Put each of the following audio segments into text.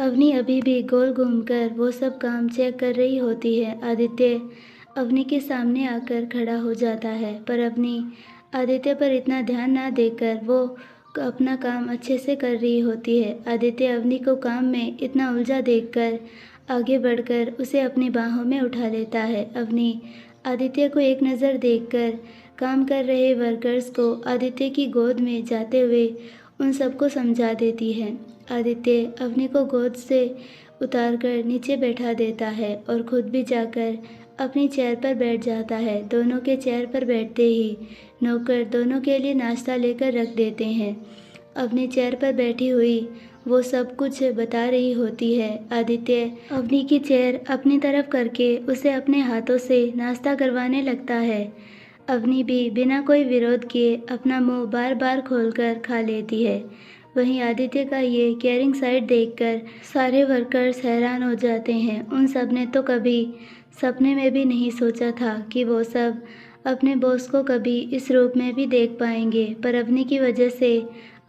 अवनी अभी भी गोल घूमकर वो सब काम चेक कर रही होती है। आदित्य अवनी के सामने आकर खड़ा हो जाता है, पर अवनी आदित्य पर इतना ध्यान ना देकर वो अपना काम अच्छे से कर रही होती है। आदित्य अवनी को काम में इतना उलझा देखकर आगे बढ़कर उसे अपनी बाहों में उठा लेता है। अवनी आदित्य को एक नज़र देखकर काम कर रहे वर्कर्स को आदित्य की गोद में जाते हुए उन सबको समझा देती है। आदित्य अवनी को गोद से उतारकर नीचे बैठा देता है और खुद भी जाकर अपनी चेयर पर बैठ जाता है। दोनों के चेयर पर बैठते ही नौकर दोनों के लिए नाश्ता लेकर रख देते हैं। अपनी चेयर पर बैठी हुई वो सब कुछ बता रही होती है। आदित्य अवनी की चेयर अपनी तरफ करके उसे अपने हाथों से नाश्ता करवाने लगता है। अवनी भी बिना कोई विरोध किए अपना मुंह बार बार खोलकर खा लेती है। वहीं आदित्य का ये केयरिंग साइड देखकर सारे वर्कर्स हैरान हो जाते हैं। उन सब ने तो कभी सपने में भी नहीं सोचा था कि वो सब अपने बॉस को कभी इस रूप में भी देख पाएंगे, पर अवनी की वजह से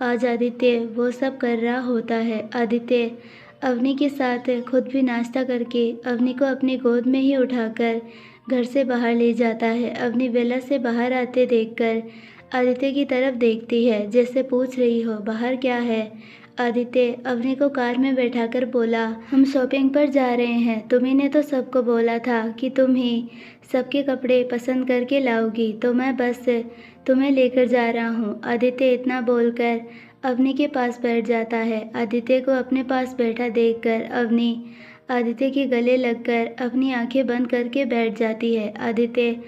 आज आदित्य वो सब कर रहा होता है। आदित्य अवनी के साथ खुद भी नाश्ता करके अवनी को अपनी गोद में ही उठाकर घर से बाहर ले जाता है। अवनी वेला से बाहर आते देखकर आदित्य की तरफ देखती है, जैसे पूछ रही हो बाहर क्या है। आदित्य अवनी को कार में बैठाकर बोला, हम शॉपिंग पर जा रहे हैं। तुम्ही ने तो सबको बोला था कि तुम ही सबके कपड़े पसंद करके लाओगी, तो मैं बस तुम्हें लेकर जा रहा हूँ। आदित्य इतना बोलकर अवनी के पास बैठ जाता है। आदित्य को अपने पास बैठा देखकर अवनी आदित्य के गले लगकर अपनी आंखें बंद करके बैठ जाती है। आदित्य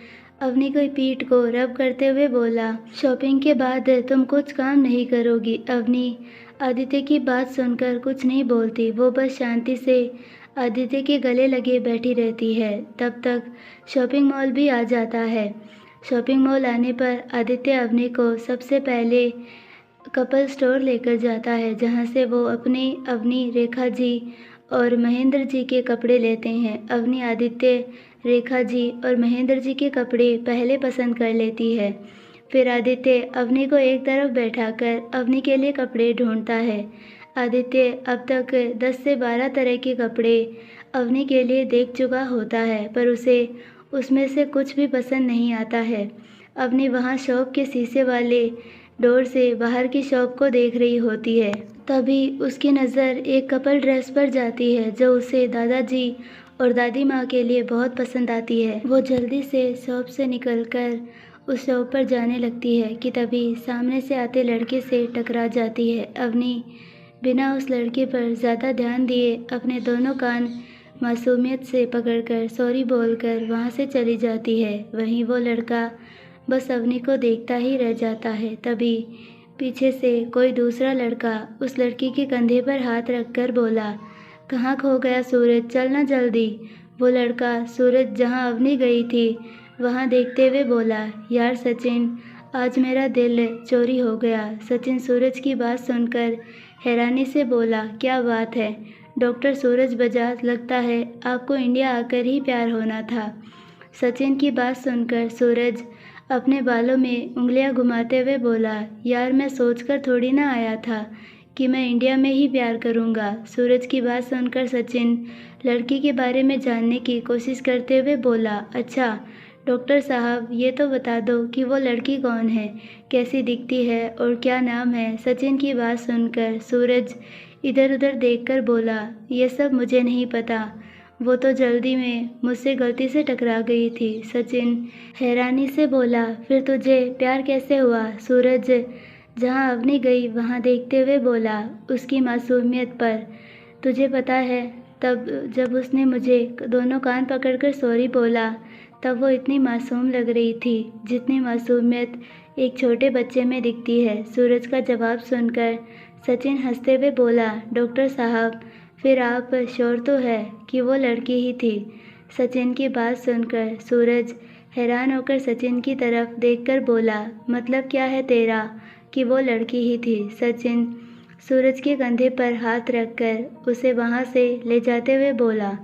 अवनी की पीठ को रब करते हुए बोला, शॉपिंग के बाद तुम कुछ काम नहीं करोगी। अवनी आदित्य की बात सुनकर कुछ नहीं बोलती, वो बस शांति से आदित्य के गले लगे बैठी रहती है। तब तक शॉपिंग मॉल भी आ जाता है। शॉपिंग मॉल आने पर आदित्य अवनी को सबसे पहले कपल स्टोर लेकर जाता है, जहां से वो अवनी रेखा जी और महेंद्र जी के कपड़े लेते हैं। अवनी आदित्य, रेखा जी और महेंद्र जी के कपड़े पहले पसंद कर लेती है। फिर आदित्य अवनी को एक तरफ बैठाकर अवनी के लिए कपड़े ढूंढता है। आदित्य अब तक 10 से 12 तरह के कपड़े अवनी के लिए देख चुका होता है, पर उसे उसमें से कुछ भी पसंद नहीं आता है। अवनी वहाँ शॉप के शीशे वाले डोर से बाहर की शॉप को देख रही होती है। तभी उसकी नज़र एक कपल ड्रेस पर जाती है, जो उसे दादाजी और दादी माँ के लिए बहुत पसंद आती है। वो जल्दी से शॉप से निकलकर उस शॉप पर जाने लगती है कि तभी सामने से आते लड़के से टकरा जाती है। अवनी बिना उस लड़के पर ज़्यादा ध्यान दिए अपने दोनों कान मासूमियत से पकड़कर सॉरी बोलकर वहाँ से चली जाती है। वहीं वो लड़का बस अवनी को देखता ही रह जाता है। तभी पीछे से कोई दूसरा लड़का उस लड़की के कंधे पर हाथ रखकर बोला, कहाँ खो गया सूरज, चलना जल्दी। वो लड़का सूरज जहाँ अवनी गई थी वहाँ देखते हुए बोला, यार सचिन, आज मेरा दिल चोरी हो गया। सचिन सूरज की बात सुनकर हैरानी से बोला, क्या बात है डॉक्टर सूरज बजाज, लगता है आपको इंडिया आकर ही प्यार होना था। सचिन की बात सुनकर सूरज अपने बालों में उंगलियां घुमाते हुए बोला, यार मैं सोचकर थोड़ी ना आया था कि मैं इंडिया में ही प्यार करूंगा। सूरज की बात सुनकर सचिन लड़की के बारे में जानने की कोशिश करते हुए बोला, अच्छा डॉक्टर साहब, ये तो बता दो कि वो लड़की कौन है, कैसी दिखती है और क्या नाम है। सचिन की बात सुनकर सूरज इधर उधर देखकर बोला, ये सब मुझे नहीं पता, वो तो जल्दी में मुझसे गलती से टकरा गई थी। सचिन हैरानी से बोला, फिर तुझे प्यार कैसे हुआ। सूरज जहाँ अवनी गई वहाँ देखते हुए बोला, उसकी मासूमियत पर। तुझे पता है, तब जब उसने मुझे दोनों कान पकड़कर सॉरी बोला, तब वो इतनी मासूम लग रही थी जितनी मासूमियत एक छोटे बच्चे में दिखती है। सूरज का जवाब सुनकर सचिन हंसते हुए बोला, डॉक्टर साहब, फिर आप श्योर तो है कि वो लड़की ही थी। सचिन की बात सुनकर सूरज हैरान होकर सचिन की तरफ देखकर बोला, मतलब क्या है तेरा कि वो लड़की ही थी। सचिन सूरज के कंधे पर हाथ रखकर उसे वहाँ से ले जाते हुए बोला,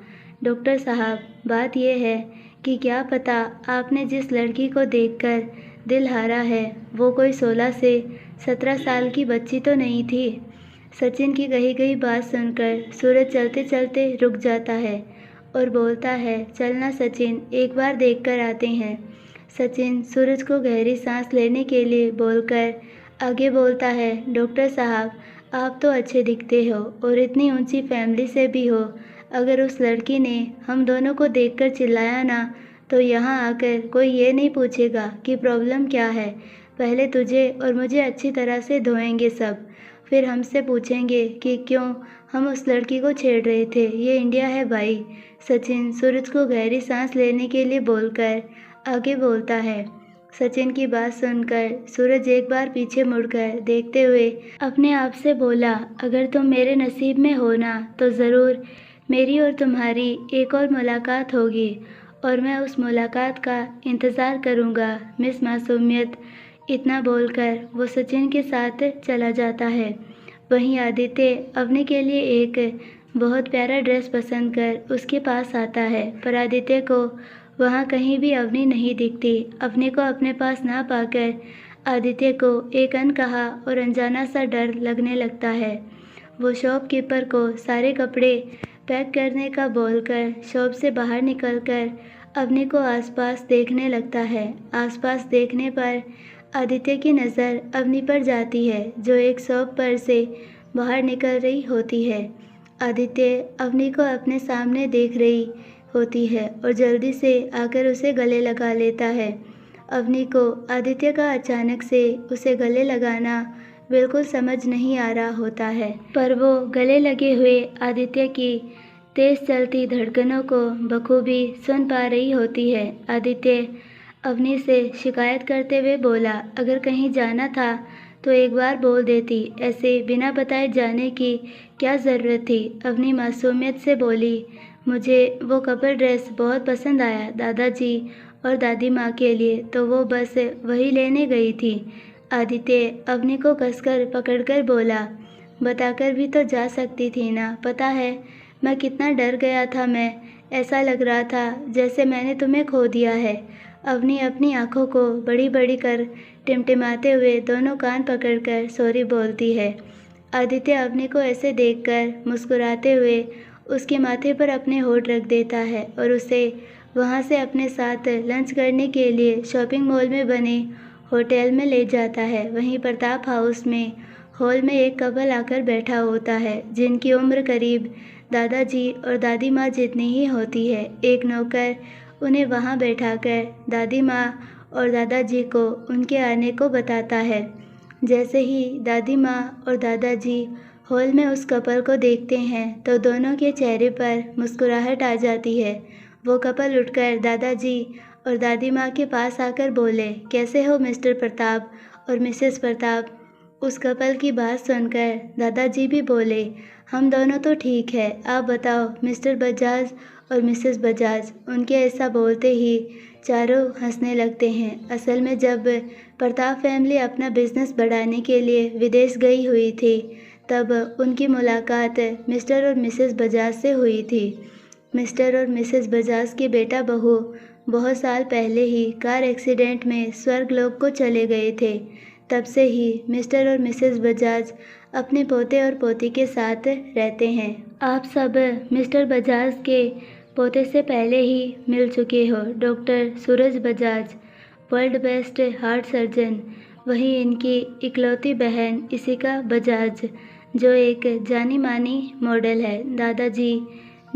डॉक्टर साहब, बात यह है कि क्या पता आपने जिस लड़की को देखकर दिल हारा है वो कोई 16 से 17 साल की बच्ची तो नहीं थी। सचिन की कही गई बात सुनकर सूरज चलते चलते रुक जाता है और बोलता है, चलना सचिन, एक बार देख कर आते हैं। सचिन सूरज को गहरी सांस लेने के लिए बोलकर आगे बोलता है, डॉक्टर साहब, आप तो अच्छे दिखते हो और इतनी ऊंची फैमिली से भी हो। अगर उस लड़की ने हम दोनों को देखकर चिल्लाया ना, तो यहाँ आकर कोई ये नहीं पूछेगा कि प्रॉब्लम क्या है। पहले तुझे और मुझे अच्छी तरह से धोएंगे सब, फिर हमसे पूछेंगे कि क्यों हम उस लड़की को छेड़ रहे थे। ये इंडिया है भाई। सचिन सूरज को गहरी सांस लेने के लिए बोलकर आगे बोलता है। सचिन की बात सुनकर सूरज एक बार पीछे मुड़कर देखते हुए अपने आप से बोला, अगर तुम मेरे नसीब में हो ना, तो ज़रूर मेरी और तुम्हारी एक और मुलाकात होगी और मैं उस मुलाकात का इंतज़ार करूँगा मिस मासूमियत। इतना बोलकर वो सचिन के साथ चला जाता है। वहीं आदित्य अवनी के लिए एक बहुत प्यारा ड्रेस पसंद कर उसके पास आता है, पर आदित्य को वहाँ कहीं भी अवनी नहीं दिखती। अवनी को अपने पास ना पाकर आदित्य को एक अनकहा और अनजाना सा डर लगने लगता है। वो शॉपकीपर को सारे कपड़े पैक करने का बोलकर शॉप से बाहर निकलकर अवनी को आसपास देखने लगता है। आसपास देखने पर आदित्य की नज़र अवनी पर जाती है, जो एक शॉप पर से बाहर निकल रही होती है। आदित्य अवनी को अपने सामने देख रही होती है और जल्दी से आकर उसे गले लगा लेता है। अवनी को आदित्य का अचानक से उसे गले लगाना बिल्कुल समझ नहीं आ रहा होता है, पर वो गले लगे हुए आदित्य की तेज़ चलती धड़कनों को बखूबी सुन पा रही होती है। आदित्य अवनी से शिकायत करते हुए बोला, अगर कहीं जाना था तो एक बार बोल देती, ऐसे बिना बताए जाने की क्या ज़रूरत थी। अवनी मासूमियत से बोली, मुझे वो कपल ड्रेस बहुत पसंद आया दादाजी और दादी माँ के लिए, तो वो बस वही लेने गई थी। आदित्य अवनी को कसकर पकड़कर बोला, बताकर भी तो जा सकती थी ना, पता है मैं कितना डर गया था। मैं ऐसा लग रहा था जैसे मैंने तुम्हें खो दिया है। अवनी अपनी आंखों को बड़ी बड़ी कर टिमटिमाते हुए दोनों कान पकड़कर सॉरी बोलती है। आदित्य अवनी को ऐसे देखकर मुस्कुराते हुए उसके माथे पर अपने होठ रख देता है और उसे वहाँ से अपने साथ लंच करने के लिए शॉपिंग मॉल में बने होटल में ले जाता है। वहीं प्रताप हाउस में हॉल में एक कपल आकर बैठा होता है, जिनकी उम्र करीब दादाजी और दादी माँ जितनी ही होती है। एक नौकर उन्हें वहाँ बैठाकर दादी माँ और दादाजी को उनके आने को बताता है। जैसे ही दादी माँ और दादाजी हॉल में उस कपल को देखते हैं तो दोनों के चेहरे पर मुस्कुराहट आ जाती है। वो कपल उठकर दादाजी और दादी माँ के पास आकर बोले, कैसे हो मिस्टर प्रताप और मिसेस प्रताप। उस कपल की बात सुनकर दादाजी भी बोले, हम दोनों तो ठीक है, आप बताओ मिस्टर बजाज और मिसेस बजाज। उनके ऐसा बोलते ही चारों हंसने लगते हैं। असल में जब प्रताप फैमिली अपना बिजनेस बढ़ाने के लिए विदेश गई हुई थी, तब उनकी मुलाकात मिस्टर और मिसेस बजाज से हुई थी। मिस्टर और मिसेस बजाज के बेटा बहू बहुत साल पहले ही कार एक्सीडेंट में स्वर्गलोक को चले गए थे। तब से ही मिस्टर और मिसेस बजाज अपने पोते और पोती के साथ रहते हैं। आप सब मिस्टर बजाज के पोते से पहले ही मिल चुके हो, doctor Suraj Bajaj, world best heart surgeon. वहीं इनकी इकलौती बहन इशिका बजाज, जो एक जानी मानी मॉडल है। दादाजी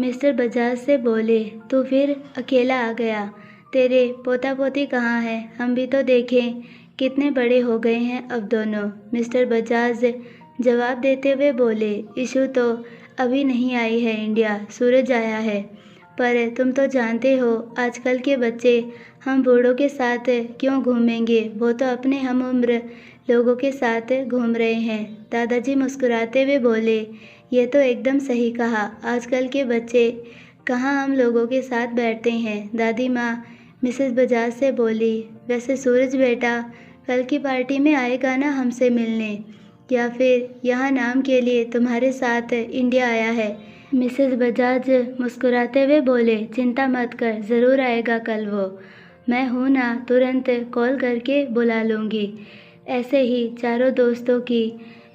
मिस्टर बजाज से बोले, तू फिर अकेला आ गया, तेरे पोता पोती कहाँ हैं? हम भी तो देखें कितने बड़े हो गए हैं अब दोनों। मिस्टर बजाज जवाब देते हुए बोले, इशू तो अभी नहीं आई है इंडिया, सूरज आया है। पर तुम तो जानते हो आजकल के बच्चे हम बूढ़ों के साथ क्यों घूमेंगे, वो तो अपने हम उम्र लोगों के साथ घूम रहे हैं। दादाजी मुस्कुराते हुए बोले, ये तो एकदम सही कहा, आजकल के बच्चे कहाँ हम लोगों के साथ बैठते हैं। दादी माँ मिसेस बजाज से बोली, वैसे सूरज बेटा कल की पार्टी में आएगा ना हमसे मिलने, या फिर यहाँ नाम के लिए तुम्हारे साथ इंडिया आया है। मिसेस बजाज मुस्कुराते हुए बोले, चिंता मत कर, ज़रूर आएगा कल वो। मैं हूँ ना, तुरंत कॉल करके बुला लूँगी। ऐसे ही चारों दोस्तों की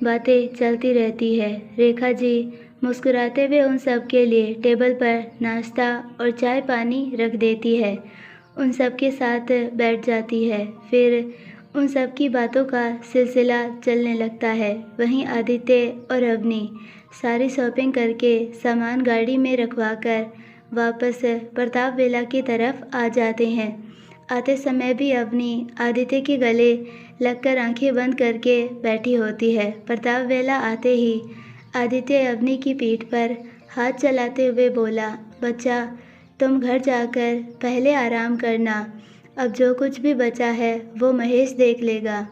बातें चलती रहती है। रेखा जी मुस्कुराते हुए उन सब के लिए टेबल पर नाश्ता और चाय पानी रख देती है। उन सब के साथ बैठ जाती है। फिर उन सब की बातों का सिलसिला चलने लगता है। वहीं आदित्य और अवनी सारी शॉपिंग करके सामान गाड़ी में रखवाकर वापस प्रताप वेला की तरफ आ जाते हैं। आते समय भी अवनी आदित्य के गले लगकर आंखें बंद करके बैठी होती है। प्रताप वेला आते ही आदित्य अवनी की पीठ पर हाथ चलाते हुए बोला, बच्चा तुम घर जाकर पहले आराम करना, अब जो कुछ भी बचा है वो महेश देख लेगा।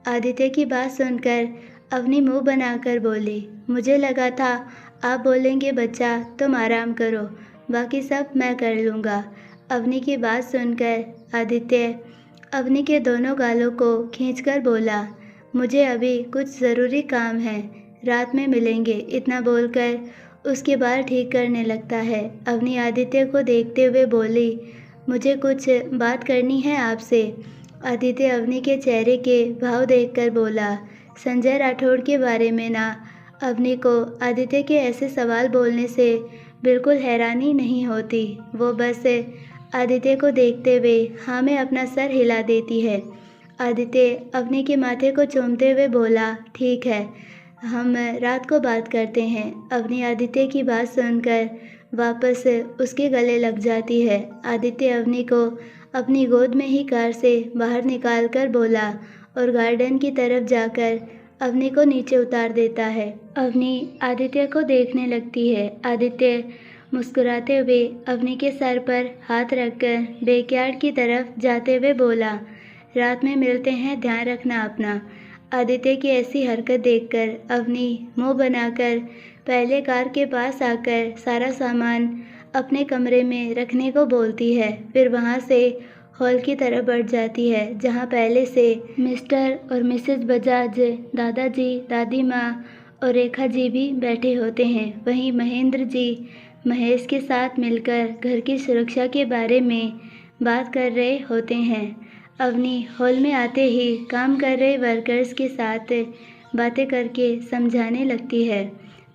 आदित्य की बात सुनकर अवनी मुंह बनाकर बोली, मुझे लगा था आप बोलेंगे बच्चा तुम आराम करो, बाकी सब मैं कर लूँगा। अवनी की बात सुनकर आदित्य अवनी के दोनों गालों को खींचकर बोला, मुझे अभी कुछ ज़रूरी काम है, रात में मिलेंगे। इतना बोलकर उसके बाल ठीक करने लगता है। अवनी आदित्य को देखते हुए बोली, मुझे कुछ बात करनी है आपसे। आदित्य अवनी के चेहरे के भाव देखकर बोला, संजय राठौड़ के बारे में ना। अवनी को आदित्य के ऐसे सवाल बोलने से बिल्कुल हैरानी नहीं होती। वो बस आदित्य को देखते हुए हाँ में अपना सर हिला देती है। आदित्य अवनी के माथे को चूमते हुए बोला, ठीक है, हम रात को बात करते हैं। अवनी आदित्य की बात सुनकर वापस उसके गले लग जाती है। आदित्य अवनी को अपनी गोद में ही कार से बाहर निकाल कर बोला और गार्डन की तरफ जाकर अवनी को नीचे उतार देता है। अवनी आदित्य को देखने लगती है। आदित्य मुस्कुराते हुए अवनी के सर पर हाथ रखकर बैकयार्ड की तरफ जाते हुए बोला, रात में मिलते हैं, ध्यान रखना अपना। आदित्य की ऐसी हरकत देखकर अवनी मुंह बनाकर पहले कार के पास आकर सारा सामान अपने कमरे में रखने को बोलती है। फिर वहां से हॉल की तरफ बढ़ जाती है, जहां पहले से मिस्टर और मिसेस बजाज, दादाजी, दादी माँ और रेखा जी भी बैठे होते हैं। वहीं महेंद्र जी महेश के साथ मिलकर घर की सुरक्षा के बारे में बात कर रहे होते हैं। अवनी हॉल में आते ही काम कर रहे वर्कर्स के साथ बातें करके समझाने लगती है।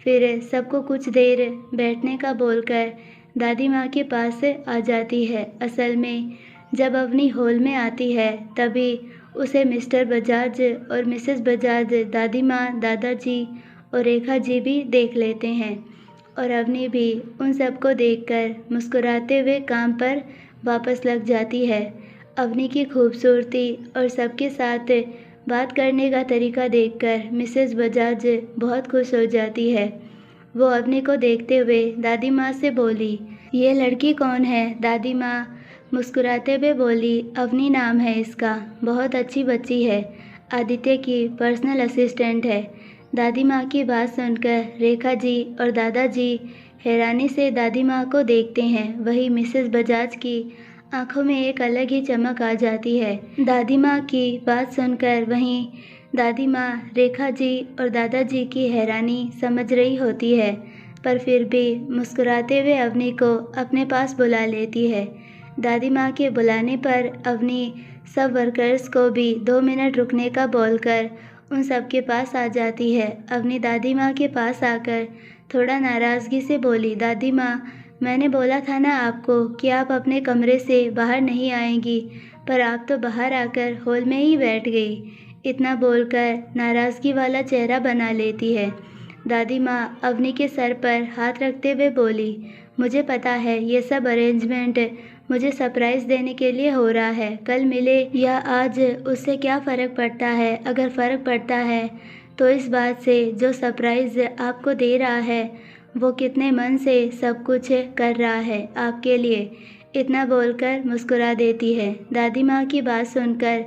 फिर सबको कुछ देर बैठने का बोलकर दादी माँ के पास आ जाती है। असल में जब अवनी हॉल में आती है तभी उसे मिस्टर बजाज और मिसेस बजाज, दादी माँ, दादाजी और रेखा जी भी देख लेते हैं और अवनी भी उन सबको देखकर मुस्कुराते हुए काम पर वापस लग जाती है। अवनी की खूबसूरती और सबके साथ बात करने का तरीका देखकर मिसेस बजाज बहुत खुश हो जाती है। वो अवनी को देखते हुए दादी माँ से बोली, ये लड़की कौन है? दादी माँ मुस्कुराते हुए बोली, अवनी नाम है इसका, बहुत अच्छी बच्ची है, आदित्य की पर्सनल असिस्टेंट है। दादी माँ की बात सुनकर रेखा जी और दादाजी हैरानी से दादी माँ को देखते हैं। वही मिसेस बजाज की आंखों में एक अलग ही चमक आ जाती है। दादी माँ की बात सुनकर वहीं दादी माँ रेखा जी और दादाजी की हैरानी समझ रही होती है, पर फिर भी मुस्कुराते हुए अवनी को अपने पास बुला लेती है। दादी माँ के बुलाने पर अवनी सब वर्कर्स को भी 2 मिनट रुकने का बोलकर उन सब के पास आ जाती है। अवनी दादी माँ के पास आकर थोड़ा नाराज़गी से बोली, दादी माँ, मैंने बोला था ना आपको कि आप अपने कमरे से बाहर नहीं आएंगी, पर आप तो बाहर आकर हॉल में ही बैठ गई। इतना बोलकर नाराज़गी वाला चेहरा बना लेती है। दादी माँ अवनी के सर पर हाथ रखते हुए बोली, मुझे पता है ये सब अरेंजमेंट मुझे सरप्राइज़ देने के लिए हो रहा है, कल मिले या आज उससे क्या फ़र्क पड़ता है। अगर फ़र्क पड़ता है तो इस बात से जो सरप्राइज़ आपको दे रहा है वो कितने मन से सब कुछ कर रहा है आपके लिए। इतना बोलकर मुस्कुरा देती है। दादी माँ की बात सुनकर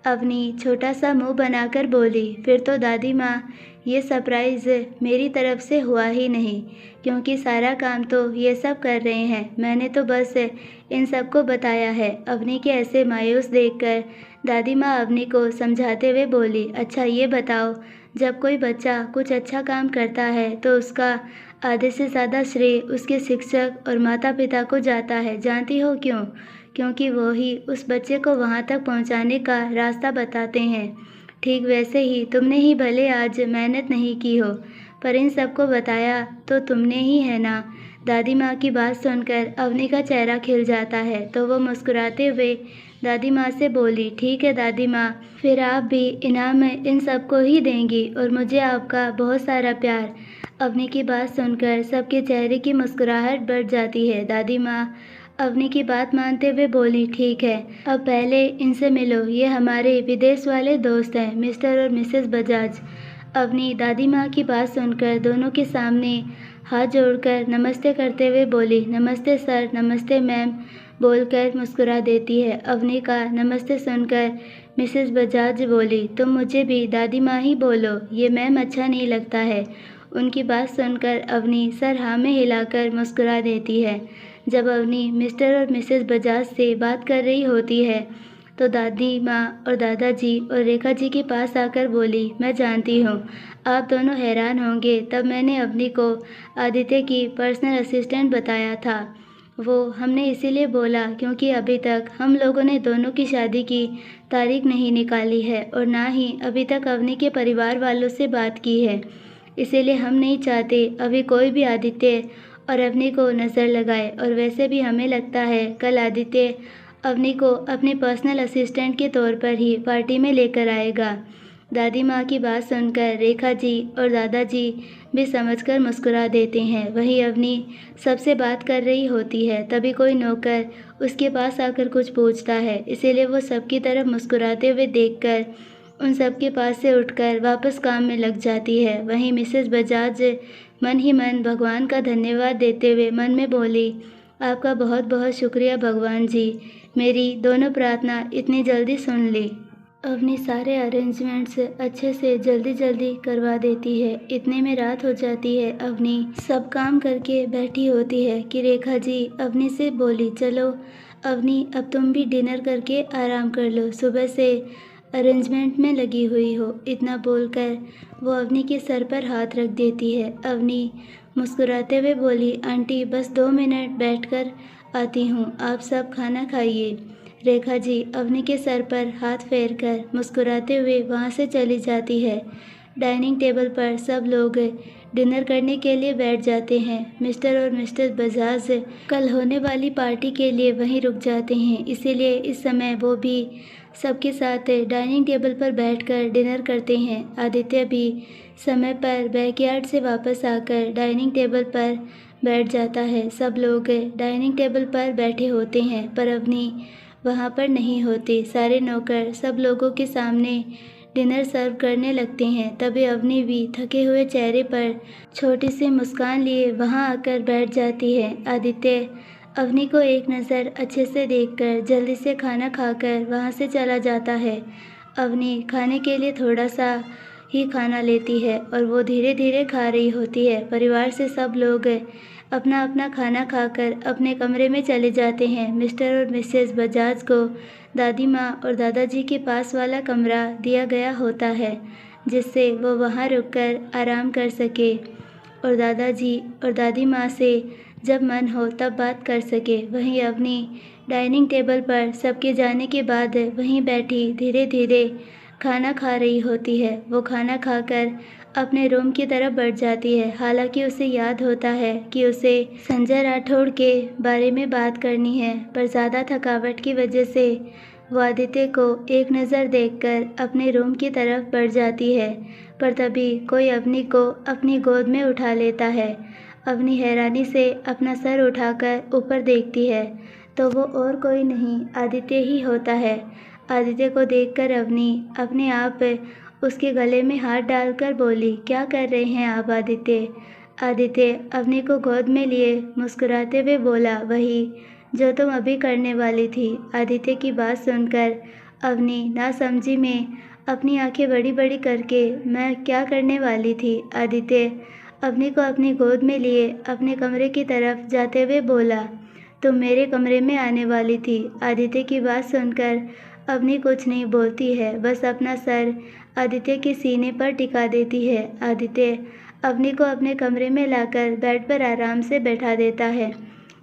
अवनी छोटा सा मुंह बनाकर बोली, फिर तो दादी माँ ये सरप्राइज़ मेरी तरफ से हुआ ही नहीं, क्योंकि सारा काम तो ये सब कर रहे हैं, मैंने तो बस इन सबको बताया है। अवनी के ऐसे मायूस देखकर दादी माँ अवनी को समझाते हुए बोली, अच्छा ये बताओ, जब कोई बच्चा कुछ अच्छा काम करता है तो उसका आधे से ज़्यादा श्रेय उसके शिक्षक और माता पिता को जाता है, जानती हो क्यों? क्योंकि वो ही उस बच्चे को वहाँ तक पहुँचाने का रास्ता बताते हैं। ठीक वैसे ही तुमने ही भले आज मेहनत नहीं की हो, पर इन सबको बताया तो तुमने ही है ना। दादी माँ की बात सुनकर अवनी का चेहरा खिल जाता है तो वो मुस्कुराते हुए दादी माँ से बोली, ठीक है दादी माँ, फिर आप भी इनाम में इन सबको ही देंगी और मुझे आपका बहुत सारा प्यार। अवनी की बात सुनकर सबके चेहरे की मुस्कुराहट बढ़ जाती है। दादी माँ अवनी की बात मानते हुए बोली, ठीक है, अब पहले इनसे मिलो, ये हमारे विदेश वाले दोस्त हैं, मिस्टर और मिसेस बजाज। अवनी दादी माँ की बात सुनकर दोनों के सामने हाथ जोड़कर नमस्ते करते हुए बोली, नमस्ते सर, नमस्ते मैम बोलकर मुस्कुरा देती है। अवनी का नमस्ते सुनकर मिसेस बजाज बोली, तुम मुझे भी दादी माँ ही बोलो, ये मैम अच्छा नहीं लगता है। उनकी बात सुनकर अवनी सर हाँ में हिलाकर मुस्कुरा देती है। जब अवनी मिस्टर और मिसेस बजाज से बात कर रही होती है तो दादी माँ और दादाजी और रेखा जी के पास आकर बोली, मैं जानती हूँ आप दोनों हैरान होंगे, तब मैंने अवनी को आदित्य की पर्सनल असिस्टेंट बताया था। वो हमने इसीलिए बोला क्योंकि अभी तक हम लोगों ने दोनों की शादी की तारीख नहीं निकाली है और ना ही अभी तक अवनी के परिवार वालों से बात की है। इसीलिए हम नहीं चाहते अभी कोई भी आदित्य और अवनी को नज़र लगाए, और वैसे भी हमें लगता है कल आदित्य अवनी को अपने पर्सनल असिस्टेंट के तौर पर ही पार्टी में लेकर आएगा। दादी माँ की बात सुनकर रेखा जी और दादाजी भी समझकर मुस्कुरा देते हैं। वहीं अवनी सबसे बात कर रही होती है, तभी कोई नौकर उसके पास आकर कुछ पूछता है, इसीलिए वो सबकी तरफ मुस्कुराते हुए देखकर उन सब के पास से उठकर वापस काम में लग जाती है। वहीं मिसेस बजाज मन ही मन भगवान का धन्यवाद देते हुए मन में बोली, आपका बहुत बहुत शुक्रिया भगवान जी, मेरी दोनों प्रार्थना इतनी जल्दी सुन ली। अवनी सारे अरेंजमेंट्स अच्छे से जल्दी जल्दी करवा देती है। इतने में रात हो जाती है। अवनी सब काम करके बैठी होती है कि रेखा जी अवनी से बोली, चलो अवनी अब तुम भी डिनर करके आराम कर लो, सुबह से अरेंजमेंट में लगी हुई हो। इतना बोलकर वो अवनी के सर पर हाथ रख देती है। अवनी मुस्कुराते हुए बोली, आंटी बस 2 मिनट बैठकर आती हूँ, आप सब खाना खाइए। रेखा जी अवनी के सर पर हाथ फेरकर मुस्कुराते हुए वहाँ से चली जाती है। डाइनिंग टेबल पर सब लोग डिनर करने के लिए बैठ जाते हैं। मिस्टर और मिसेस बजाज कल होने वाली पार्टी के लिए वहीं रुक जाते हैं, इसीलिए इस समय वो भी सबके साथ डाइनिंग टेबल पर बैठकर डिनर करते हैं। आदित्य भी समय पर बैकयार्ड से वापस आकर डाइनिंग टेबल पर बैठ जाता है। सब लोग डाइनिंग टेबल पर बैठे होते हैं पर अवनी वहाँ पर नहीं होती। सारे नौकर सब लोगों के सामने डिनर सर्व करने लगते हैं। तभी अवनी भी थके हुए चेहरे पर छोटी सी मुस्कान लिए वहाँ आकर बैठ जाती है। आदित्य अवनी को एक नज़र अच्छे से देखकर जल्दी से खाना खाकर वहाँ से चला जाता है। अवनी खाने के लिए थोड़ा सा ही खाना लेती है और वो धीरे धीरे खा रही होती है। परिवार से सब लोग अपना अपना खाना खाकर अपने कमरे में चले जाते हैं। मिस्टर और मिसेस बजाज को दादी माँ और दादाजी के पास वाला कमरा दिया गया होता है, जिससे वो वहाँ रुककर आराम कर सके और दादाजी और दादी माँ से जब मन हो तब बात कर सके। वहीं अवनी डाइनिंग टेबल पर सबके जाने के बाद वहीं बैठी धीरे धीरे खाना खा रही होती है। वो खाना खाकर अपने रूम की तरफ बढ़ जाती है। हालांकि उसे याद होता है कि उसे संजय राठौड़ के बारे में बात करनी है, पर ज़्यादा थकावट की वजह से वो आदित्य को एक नज़र देखकर अपने रूम की तरफ बढ़ जाती है। पर तभी कोई अवनी को अपनी गोद में उठा लेता है। अवनी हैरानी से अपना सर उठाकर ऊपर देखती है तो वो और कोई नहीं आदित्य ही होता है। आदित्य को देखकर अवनी अपने आप उसके गले में हाथ डालकर बोली, क्या कर रहे हैं आप आदित्य? आदित्य अवनी को गोद में लिए मुस्कुराते हुए बोला, वही जो तुम अभी करने वाली थी। आदित्य की बात सुनकर अवनी नासमझी में अपनी आंखें बड़ी बड़ी करके, मैं क्या करने वाली थी? आदित्य अवनी को अपनी गोद में लिए अपने कमरे की तरफ जाते हुए बोला, तुम मेरे कमरे में आने वाली थी। आदित्य की बात सुनकर अवनी कुछ नहीं बोलती है, बस अपना सर आदित्य के सीने पर टिका देती है। आदित्य अवनी को अपने कमरे में लाकर बेड पर आराम से बैठा देता है,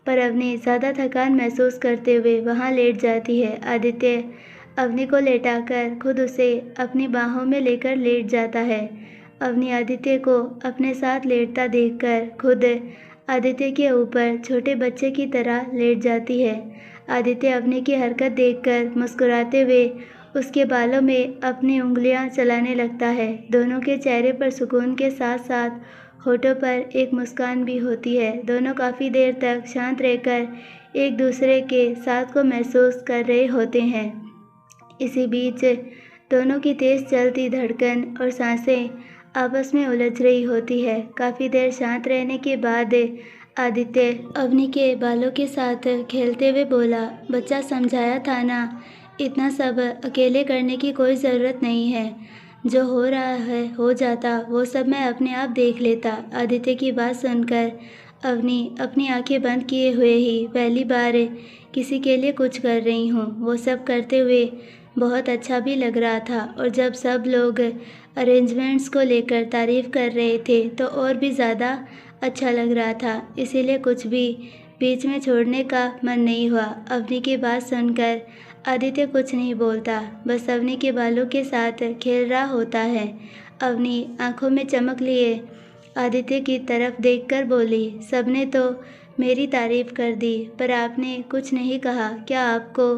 पर अवनी ज़्यादा थकान महसूस करते हुए वहाँ लेट जाती है। आदित्य अवनी को लेटाकर खुद उसे अपनी बाहों में लेकर लेट जाता है। अवनी आदित्य को अपने साथ लेटता देखकर खुद आदित्य के ऊपर छोटे बच्चे की तरह लेट जाती है। आदित्य अवनी की हरकत देखकर मुस्कुराते हुए उसके बालों में अपनी उंगलियां चलाने लगता है। दोनों के चेहरे पर सुकून के साथ साथ होठों पर एक मुस्कान भी होती है। दोनों काफ़ी देर तक शांत रहकर एक दूसरे के साथ को महसूस कर रहे होते हैं। इसी बीच दोनों की तेज़ चलती धड़कन और सांसें आपस में उलझ रही होती है। काफ़ी देर शांत रहने के बाद आदित्य अवनी के बालों के साथ खेलते हुए बोला, बच्चा समझाया था ना, इतना सब अकेले करने की कोई ज़रूरत नहीं है। जो हो रहा है हो जाता, वो सब मैं अपने आप देख लेता। आदित्य की बात सुनकर अवनी अपनी आंखें बंद किए हुए ही पहली बार किसी के लिए कुछ कर रही हूँ। वो सब करते हुए बहुत अच्छा भी लग रहा था और जब सब लोग अरेंजमेंट्स को लेकर तारीफ़ कर रहे थे तो और भी ज़्यादा अच्छा लग रहा था। इसीलिए कुछ भी बीच में छोड़ने का मन नहीं हुआ। अवनी की बात सुनकर आदित्य कुछ नहीं बोलता, बस अवनी के बालों के साथ खेल रहा होता है। अवनी आंखों में चमक लिए आदित्य की तरफ देखकर बोली, सबने तो मेरी तारीफ़ कर दी पर आपने कुछ नहीं कहा, क्या आपको?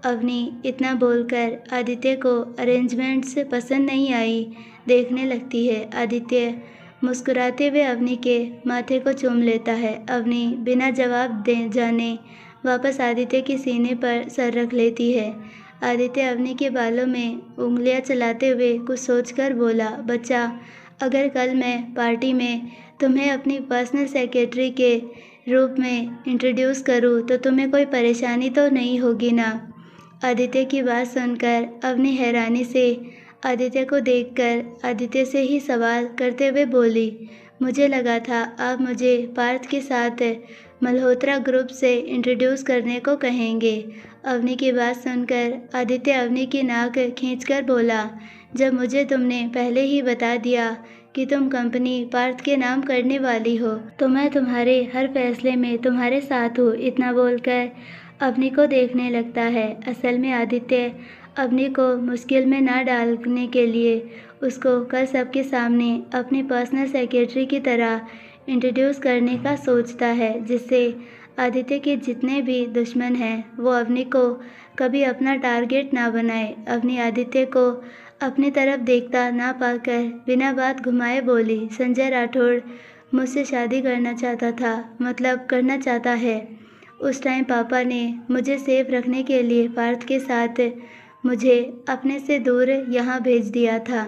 अवनी इतना बोलकर आदित्य को अरेंजमेंट्स पसंद नहीं आई देखने लगती है। आदित्य मुस्कुराते हुए अवनी के माथे को चूम लेता है। अवनी बिना जवाब दे जाने वापस आदित्य के सीने पर सर रख लेती है। आदित्य अवनी के बालों में उंगलियां चलाते हुए कुछ सोचकर बोला, बच्चा, अगर कल मैं पार्टी में तुम्हें अपनी पर्सनल सेक्रेटरी के रूप में इंट्रोड्यूस करूं तो तुम्हें कोई परेशानी तो नहीं होगी ना? आदित्य की बात सुनकर अवनी हैरानी से आदित्य को देखकर आदित्य से ही सवाल करते हुए बोली, मुझे लगा था आप मुझे पार्थ के साथ मल्होत्रा ग्रुप से इंट्रोड्यूस करने को कहेंगे। अवनी की बात सुनकर आदित्य अवनी की नाक खींचकर बोला, जब मुझे तुमने पहले ही बता दिया कि तुम कंपनी पार्थ के नाम करने वाली हो तो मैं तुम्हारे हर फैसले में तुम्हारे साथ हूँ। इतना बोलकर अवनी को देखने लगता है। असल में आदित्य अवनी को मुश्किल में ना डालने के लिए उसको कल सबके सामने अपनी पर्सनल सेक्रेटरी की तरह इंट्रोड्यूस करने का सोचता है, जिससे आदित्य के जितने भी दुश्मन हैं वो अवनी को कभी अपना टारगेट ना बनाए। अवनी आदित्य को अपनी तरफ देखता ना पाकर बिना बात घुमाए बोली, संजय राठौड़ मुझसे शादी करना चाहता था, मतलब करना चाहता है। उस टाइम पापा ने मुझे सेफ रखने के लिए पार्थ के साथ मुझे अपने से दूर यहाँ भेज दिया था।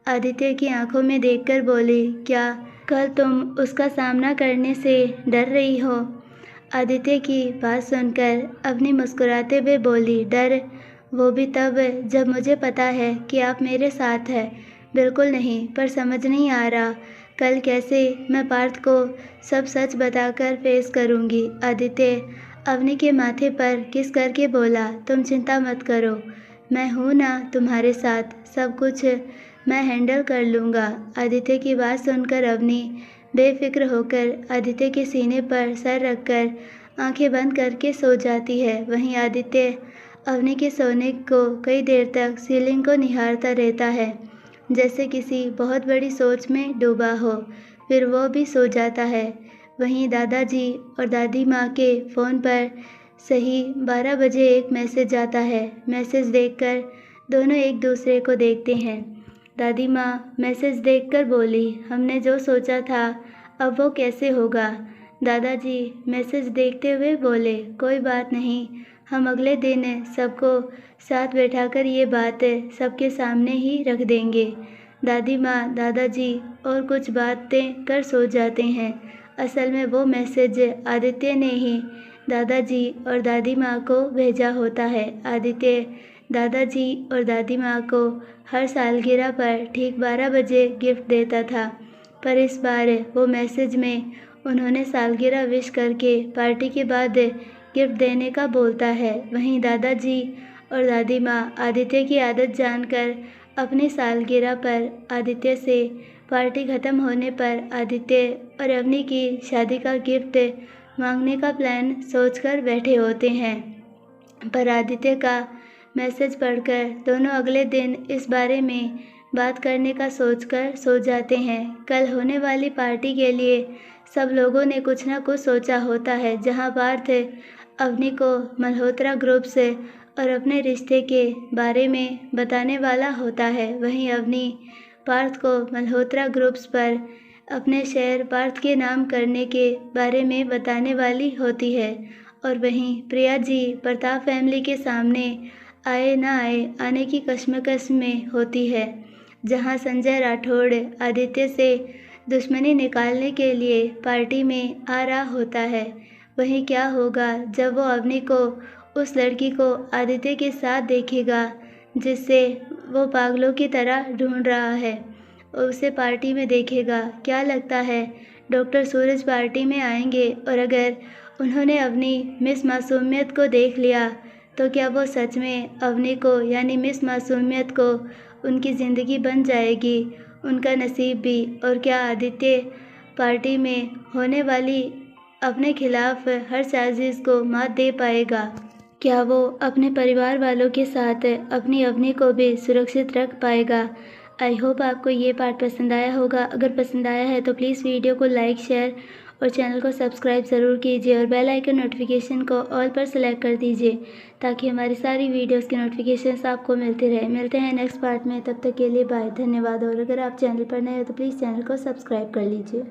आदित्य की आंखों में देखकर बोली, क्या कल तुम उसका सामना करने से डर रही हो? आदित्य की बात सुनकर अवनी मुस्कुराते हुए बोली, डर? वो भी तब जब मुझे पता है कि आप मेरे साथ हैं। बिल्कुल नहीं, पर समझ नहीं आ रहा कल कैसे मैं पार्थ को सब सच बताकर फेस करूंगी। आदित्य अवनी के माथे पर किस करके बोला, तुम चिंता मत करो, मैं हूँ ना तुम्हारे साथ, सब कुछ मैं हैंडल कर लूँगा। आदित्य की बात सुनकर अवनी बेफिक्र होकर आदित्य के सीने पर सर रखकर आंखें बंद करके सो जाती है। वहीं आदित्य अवनी के सोने को कई देर तक सीलिंग को निहारता रहता है, जैसे किसी बहुत बड़ी सोच में डूबा हो। फिर वो भी सो जाता है। वहीं दादाजी और दादी माँ के फ़ोन पर सही 12 बजे एक मैसेज आता है। मैसेज देखकर दोनों एक दूसरे को देखते हैं। दादी माँ मैसेज देखकर बोली, हमने जो सोचा था अब वो कैसे होगा? दादाजी मैसेज देखते हुए बोले, कोई बात नहीं, हम अगले दिन सबको साथ बैठाकर ये बात सबके सामने ही रख देंगे। दादी माँ दादाजी और कुछ बातें कर सो जाते हैं। असल में वो मैसेज आदित्य ने ही दादाजी और दादी माँ को भेजा होता है। आदित्य दादाजी और दादी माँ को हर सालगिरह पर ठीक 12 बजे गिफ्ट देता था, पर इस बार वो मैसेज में उन्होंने सालगिरह विश करके पार्टी के बाद गिफ्ट देने का बोलता है। वहीं दादाजी और दादी माँ आदित्य की आदत जानकर अपनी सालगिरह पर आदित्य से पार्टी ख़त्म होने पर आदित्य और अवनी की शादी का गिफ्ट मांगने का प्लान सोचकर बैठे होते हैं, पर आदित्य का मैसेज पढ़कर दोनों अगले दिन इस बारे में बात करने का सोचकर सो जाते हैं। कल होने वाली पार्टी के लिए सब लोगों ने कुछ न कुछ सोचा होता है। जहां पार्थ अवनी को मल्होत्रा ग्रुप से और अपने रिश्ते के बारे में बताने वाला होता है, वहीं अवनी पार्थ को मल्होत्रा ग्रुप्स पर अपने शेयर पार्थ के नाम करने के बारे में बताने वाली होती है। और वहीं प्रिया जी प्रताप फैमिली के सामने आए ना आने की कश्मकश में होती है। जहां संजय राठौड़ आदित्य से दुश्मनी निकालने के लिए पार्टी में आ रहा होता है, वहीं क्या होगा जब वो अवनी को, उस लड़की को आदित्य के साथ देखेगा जिससे वो पागलों की तरह ढूंढ रहा है, उसे पार्टी में देखेगा। क्या लगता है डॉक्टर सूरज पार्टी में आएंगे और अगर उन्होंने अवनी मिस मासूमियत को देख लिया तो क्या वो सच में अवनी को यानी मिस मासूमियत को उनकी ज़िंदगी बन जाएगी, उनका नसीब भी। और क्या आदित्य पार्टी में होने वाली अपने खिलाफ हर साजिश को मात दे पाएगा? क्या वो अपने परिवार वालों के साथ अपनी अवनी को भी सुरक्षित रख पाएगा? आई होप आपको ये पार्ट पसंद आया होगा। अगर पसंद आया है तो प्लीज़ वीडियो को लाइक, शेयर और चैनल को सब्सक्राइब ज़रूर कीजिए और बेल आइकन नोटिफिकेशन को ऑल पर सेलेक्ट कर दीजिए ताकि हमारी सारी वीडियोस की नोटिफिकेशंस आपको मिलती रहे। मिलते हैं नेक्स्ट पार्ट में, तब तक के लिए बाय, धन्यवाद। और अगर आप चैनल पर नए हो तो प्लीज़ चैनल को सब्सक्राइब कर लीजिए।